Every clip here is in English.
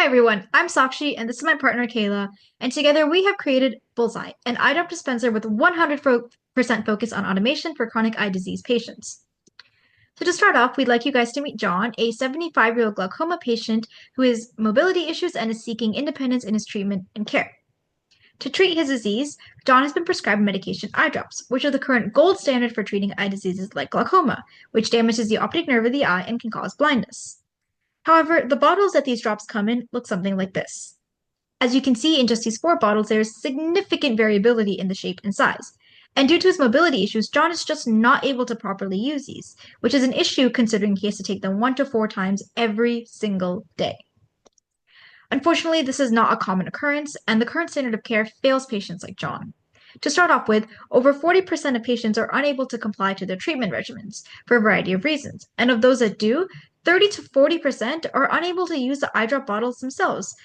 Hi everyone, I'm Sakshi and this is my partner Kayla, and together we have created BullsEYE, an eye drop dispenser with 100% focus on automation for chronic eye disease patients. So to start off, we'd like you guys to meet John, a 75-year-old glaucoma patient who has mobility issues and is seeking independence in his treatment and care. To treat his disease, John has been prescribed medication eye drops, which are the current gold standard for treating eye diseases like glaucoma, which damages the optic nerve of the eye and can cause blindness. However, the bottles that these drops come in look something like this. As you can see in just these four bottles, there is significant variability in the shape and size. And due to his mobility issues, John is just not able to properly use these, which is an issue considering he has to take them 1 to 4 times every single day. Unfortunately, this is not a common occurrence, and the current standard of care fails patients like John. To start off with, over 40% of patients are unable to comply to their treatment regimens for a variety of reasons, and of those that do, 30 to 40% are unable to use the eye drop bottles themselves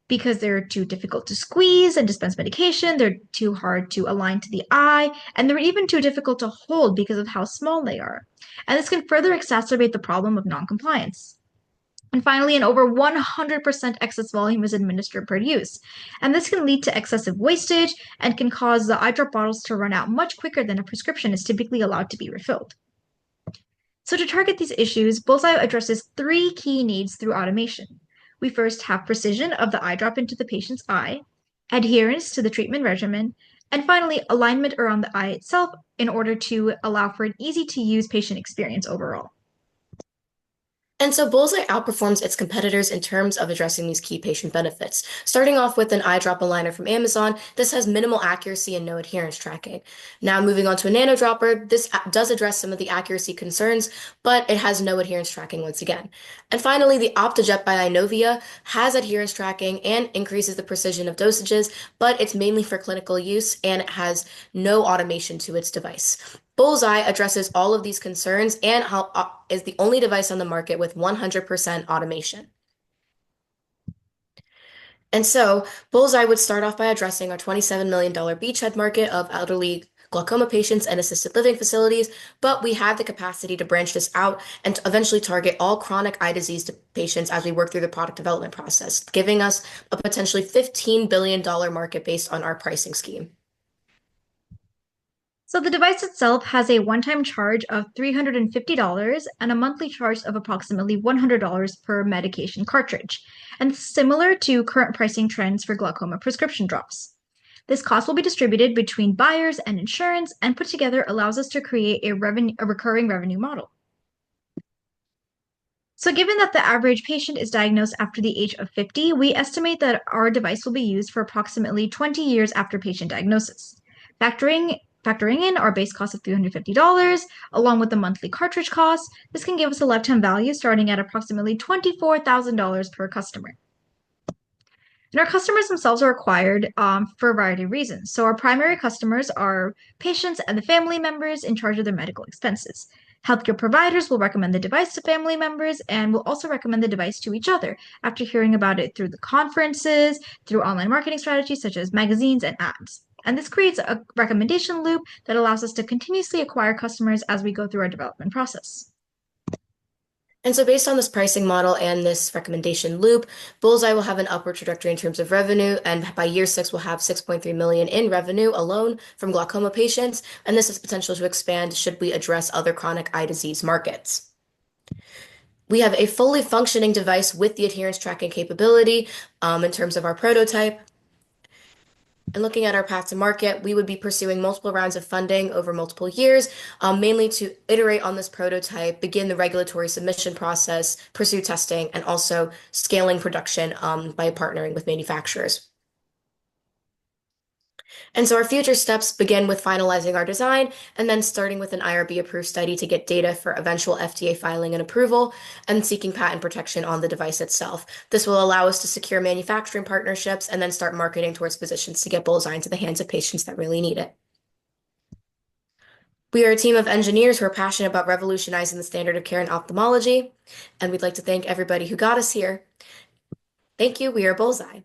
because they're too difficult to squeeze and dispense medication, they're too hard to align to the eye, and they're even too difficult to hold because of how small they are. And this can further exacerbate the problem of noncompliance. And finally, an over 100% excess volume is administered per use. And this can lead to excessive wastage and can cause the eye drop bottles to run out much quicker than a prescription is typically allowed to be refilled. So to target these issues, BullsEYE addresses three key needs through automation. We first have precision of the eye drop into the patient's eye, adherence to the treatment regimen, and finally, alignment around the eye itself in order to allow for an easy-to-use patient experience overall. And so BullsEYE outperforms its competitors in terms of addressing these key patient benefits. Starting off with an eye drop aligner from Amazon, this has minimal accuracy and no adherence tracking. Now moving on to a nano dropper, this does address some of the accuracy concerns, but it has no adherence tracking once again. And finally, the OptiJet by Eyenovia has adherence tracking and increases the precision of dosages, but it's mainly for clinical use and it has no automation to its device. BullsEYE addresses all of these concerns and is the only device on the market with 100% automation. And so BullsEYE would start off by addressing our $27 million beachhead market of elderly glaucoma patients and assisted living facilities, but we have the capacity to branch this out and to eventually target all chronic eye disease patients as we work through the product development process, giving us a potentially $15 billion market based on our pricing scheme. So the device itself has a one-time charge of $350 and a monthly charge of approximately $100 per medication cartridge, and this is similar to current pricing trends for glaucoma prescription drops. This cost will be distributed between buyers and insurance and put together allows us to create a recurring revenue model. So given that the average patient is diagnosed after the age of 50, we estimate that our device will be used for approximately 20 years after patient diagnosis. Factoring in our base cost of $350, along with the monthly cartridge cost, this can give us a lifetime value starting at approximately $24,000 per customer. And our customers themselves are acquired for a variety of reasons. So our primary customers are patients and the family members in charge of their medical expenses. Healthcare providers will recommend the device to family members and will also recommend the device to each other after hearing about it through the conferences, through online marketing strategies such as magazines and ads. And this creates a recommendation loop that allows us to continuously acquire customers as we go through our development process. And so based on this pricing model and this recommendation loop, BullsEYE will have an upward trajectory in terms of revenue, and by year 6, we'll have 6.3 million in revenue alone from glaucoma patients, and this has potential to expand should we address other chronic eye disease markets. We have a fully functioning device with the adherence tracking capability in terms of our prototype. And looking at our path to market, we would be pursuing multiple rounds of funding over multiple years, mainly to iterate on this prototype, begin the regulatory submission process, pursue testing, and also scaling production by partnering with manufacturers. And so our future steps begin with finalizing our design and then starting with an IRB approved study to get data for eventual FDA filing and approval and seeking patent protection on the device itself. This will allow us to secure manufacturing partnerships and then start marketing towards physicians to get BullsEYE into the hands of patients that really need it. We are a team of engineers who are passionate about revolutionizing the standard of care in ophthalmology, and we'd like to thank everybody who got us here. Thank you. We are BullsEYE.